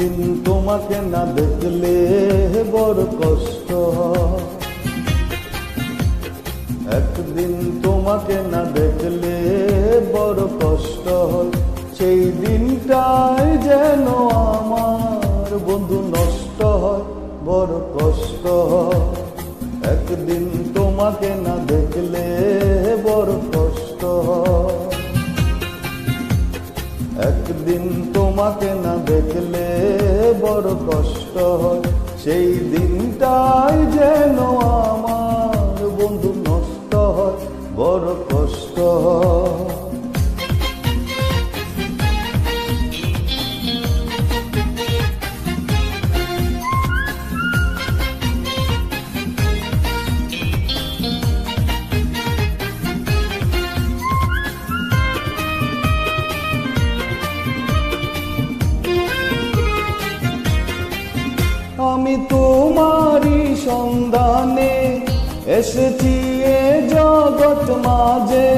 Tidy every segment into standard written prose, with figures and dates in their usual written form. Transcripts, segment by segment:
একদিন তোমাকে না দেখলে বড় কষ্ট হয়, একদিন তোমাকে না দেখলে বড় কষ্ট হয়। সেই দিনটাই যেন আমার বন্ধু নষ্ট হয়, বড় কষ্ট হয়। একদিন তোমাকে না দেখলে বড় কষ্ট হয়, একদিন তোমাকে না দেখলে বড় কষ্ট হয়। সেই দিনটাই যেন আমার বন্ধু নষ্ট হয়, বড় কষ্ট হয়। আমি তোমারই সন্ধানে এসেছি এ জগৎ মাঝে,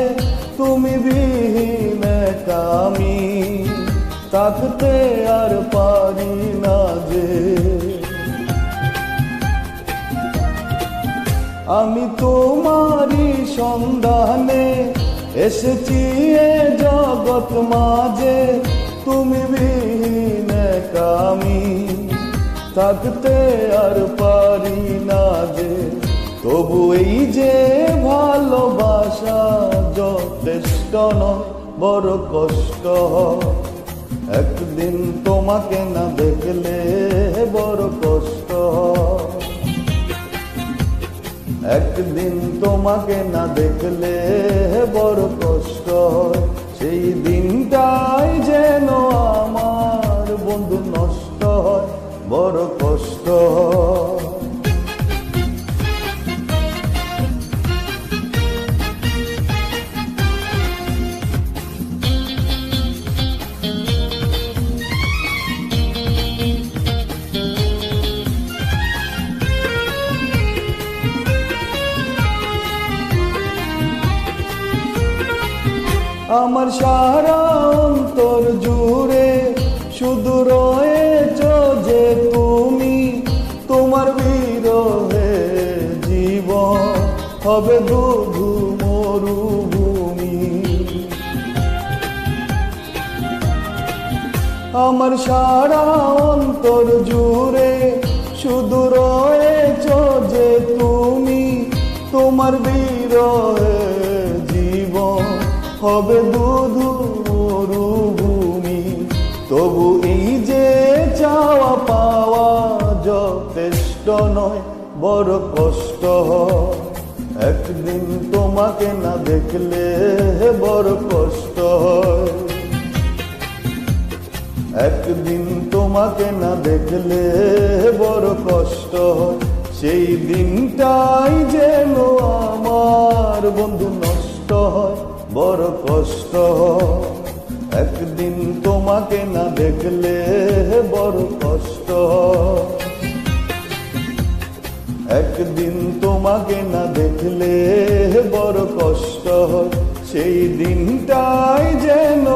তুমি বিহীন একা আমি থাকতে আর পারি না যে। আমি তোমারই সন্ধানে এসেছি এ জগৎ মাঝে, তুমি বিহীন একা আমি থাকতে আর পারি না যে। তবু এই যে ভালোবাসা যথেষ্ট নয়, বড় কষ্ট হয়। একদিন তোমাকে না দেখলে বড় কষ্ট হয়, একদিন তোমাকে না দেখলে বড় কষ্ট হয়। সেই দিনটাই যেন আমার বন্ধু নষ্ট হয়, বড় কষ্ট হয়। আমার সারা অন্তর জুড়ে শুধু রয়েছ যে তুমি, তোমার বিরহে জীবন হবে শুধু মরুভূমি। আমার সারা অন্তর জুড়ে শুধু রয়েছ যে তুমি, তোমার বিরহে জীবন হবে শুধু মরুভূমি। তবু এই যে চাওয়া পাওয়া যথেষ্ট নয়, বড় কষ্ট হয়। একদিন তোমাকে না দেখলে বড় কষ্ট হয়, একদিন তোমাকে না দেখলে বড় কষ্ট হয়। সেই দিনটাই যেন আমার বন্ধু নষ্ট হয়, বড় কষ্ট হয়। একদিন তোমাকে না দেখলে বড় কষ্ট হয়, একদিন তোমাকে না দেখলে বড় কষ্ট হয়। সেই দিনটাই যেন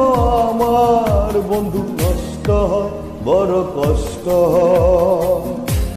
আমার বন্ধু নষ্ট হয়, বড় কষ্ট হয়।